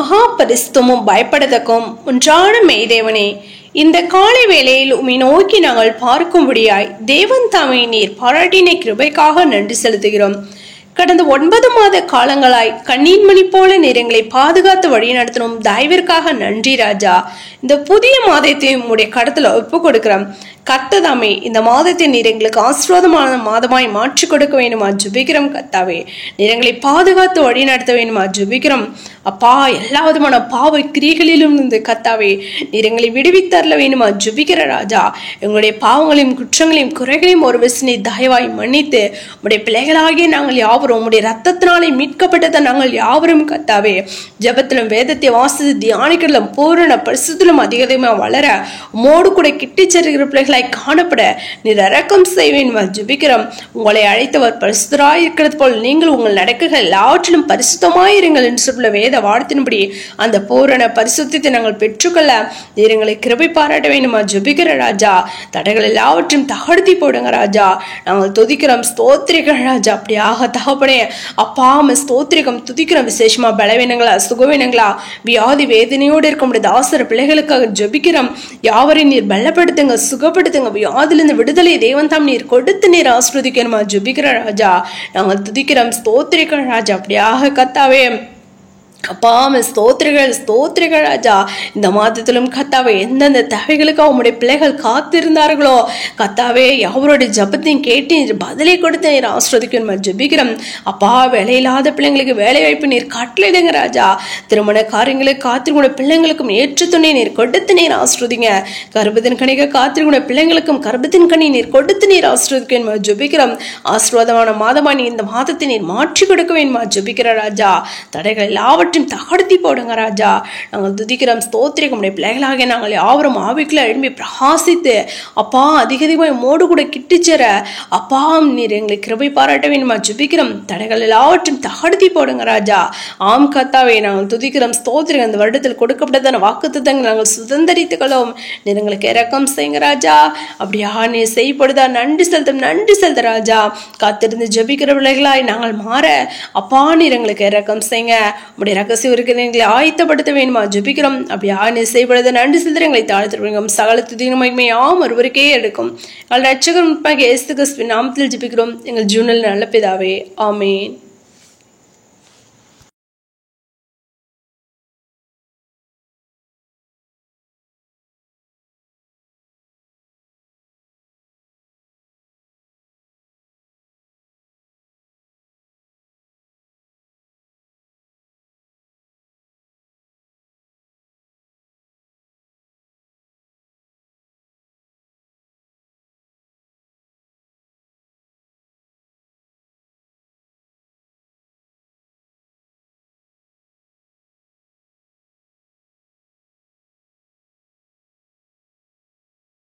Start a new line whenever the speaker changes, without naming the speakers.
மகா பரிசுத்தமும் பயப்படத்தக்கும் ஒன்றான மெய்தேவனே, இந்த காலை வேளையில் உம்மை நோக்கி நாங்கள் பார்க்கும்படியாய் தேவன் தாமே நீர் பாராட்டின கிருபைக்காக நன்றி செலுத்துகிறோம். கடந்த 9 மாத காலங்களாய் கண்ணீர் மணி போல நீர் எங்களை பாதுகாத்து வழி நடத்தணும் தயவிற்காக நன்றி ராஜா. இந்த புதிய மாதத்தை உம்முடைய கடத்துல ஒப்பு கொடுக்கிறோம். கர்த்ததாமே இந்த மாதத்தை நீர் எங்களுக்கு ஆசீர்வாதமான மாதமாய் மாற்றி கொடுக்க வேண்டுமா ஜெபிக்கிறோம். கர்த்தாவே, நீர் எங்களை பாதுகாத்து வழி நடத்த வேண்டுமா ஜெபிக்கிறோம். அப்பா, எல்லா விதமான பாவ கிரிகளிலும் இருந்து கர்த்தாவே நீர் எங்களை விடுவித்தரல வேண்டுமா ஜெபிக்கிற ராஜா. எங்களுடைய பாவங்களையும் குற்றங்களையும் குறைகளையும் ஒரு விசனி தயவாய் மன்னித்து உடைய பிள்ளைகளாகிய நாங்கள் யாவரும் உடைய ரத்தத்தினாலே மீட்கப்பட்டதை நாங்கள் யாவரும் கர்த்தாவே ஜெபத்திலும் வேதத்தை வாசித்து தியானிக்கிறதும் பூரண பரிசுத்திலும் அதிகமாக வளர உமோடு கூட கிட்டி செல்கிற பிள்ளைகளாய் காணப்பட நீர் இரக்கம் செய்வேன் ஜெபிக்கிறோம். உங்களை அழைத்தவர் பரிசுத்தராய் இருக்கிறது போல் நீங்கள் உங்கள் நடக்கைகள் எல்லாவற்றிலும் பரிசுத்தமாயிருங்கள் என்று சொல்ல வேத வார்த்தையின்படி அந்த பூரண பரிசுத்தத்தை நாங்கள் பெற்றுக்கொள்ள நீர் எங்களை கிருபை பாராட்ட வேண்டுமா ஜெபிக்கிற ராஜா. தடைகள் எல்லாவற்றையும் தகர்த்தி போடுங்க ராஜா. நாங்கள் துதிக்கிறோம், ஸ்தோத்திரிகள் ராஜா. அப்படியாக தகப்பனே அப்பா ஸ்தோத்திரிகம் துதிக்கிறோம். விசேஷமா பலவீனங்களா சுகவீனங்களா வியாதி வேதனையோடு இருக்க முடியாத ஆசிர பிள்ளைகளுக்காக ஜெபிக்கிறோம். யாவரையும் நீர் பலப்படுத்துங்க, சுகப்படுத்துங்க. வியாதிலிருந்து விடுதலை தேவன் தாம் நீர் கொடுத்து நீர் ஆசீர்வதிக்கணுமா ஜெபிக்கிற ராஜா. நாங்கள் துதிக்கிறோம், ஸ்தோத்திரிகள் ராஜா. அப்படியாக கர்த்தாவே அப்பா ஸ்தோத்திரிகள் ராஜா. இந்த மாதத்திலும் கர்த்தாவே எந்தெந்த தேவைகளுக்காக உங்களுடைய பிள்ளைகள் காத்திருந்தார்களோ கர்த்தாவே அவருடைய ஜபத்தையும் கேட்டு பதிலை கொடுத்து நீர் ஆசீர்வதிக்கணுமா ஜெபிக்கிறோம். அப்பா, வேலையில்லாத பிள்ளைங்களுக்கு வேலை வாய்ப்பு நீர் கட்டளையிடுங்க ராஜா. திருமண காரியங்களுக்கு காத்திருக்கூடிய பிள்ளைங்களுக்கும் ஏற்ற துணை நீர் கொடுத்து நீர் ஆசீர்வதிங்க. கர்ப்பத்தின் கனிக காத்திருக்கூடிய பிள்ளைங்களுக்கும் கர்ப்பத்தின் கனி நீர் கொடுத்து நீர் ஆசீர்வதிக்கணுமா ஜெபிக்கிறோம். ஆசீர்வாதமான மாதமா நீ இந்த மாதத்தை நீர் மாற்றி கொடுக்க வேண்டுமா ஜெபிக்கிற ராஜா. தடைகள் எல்லாவற்றையும் தகர்த்தி போடுங்க ராஜா. நாங்கள் துதிக்கிறோம், ஸ்தோத்திரிக்க முடிய பிள்ளைகளாக நாங்கள் யாவரும் ஆவிக்குள்ள எழும்பி பிரகாசித்து அப்பா அதிகமாய் மோடு கூட கிட்டிச்சேர அப்பா நீர் எங்களை கிருபை பாராட்ட வேண்டுமா ஜெபிக்கிறோம். தடைகள் எல்லாவற்றையும் தகர்த்தி போடுங்க ராஜா. ஆம் கர்த்தாவே, நாங்கள் துதிக்கிறோம், ஸ்தோத்திரிக்க இந்த வருடத்தில் கொடுக்கப்பட்டதான வாக்குத்தத்தங்களை நாங்கள் சுதந்திரித்துக் கொள்ளும். நீர் எங்களுக்கு இரக்கம் செய்யுங்க ராஜா. அப்படியா நீர் செய்யப்படுதா நன்றி செலுத்த ராஜா. காத்திருந்து ஜெபிக்கிற பிள்ளைகளாய் நாங்கள் மாற அப்பா நீர் எங்களுக்கு இரக்கம் செய்யுங்க. உடைய ரகசிய இருக்கிறீங்களை ஆயத்தப்படுத்த வேண்டுமா ஜெபிக்கிறோம். அப்படி ஆணை செய்யப்படுத நன்றி செலுத்துறங்களை தாழ்த்துறோம். சகல துதிமையாம் ஒருவருக்கே எடுக்கும். ரட்சகர் இயேசு கிறிஸ்துவின் நாமத்தில் ஜெபிக்கிறோம் எங்கள் ஜீவனில் நல்ல பிதாவே, ஆமென்.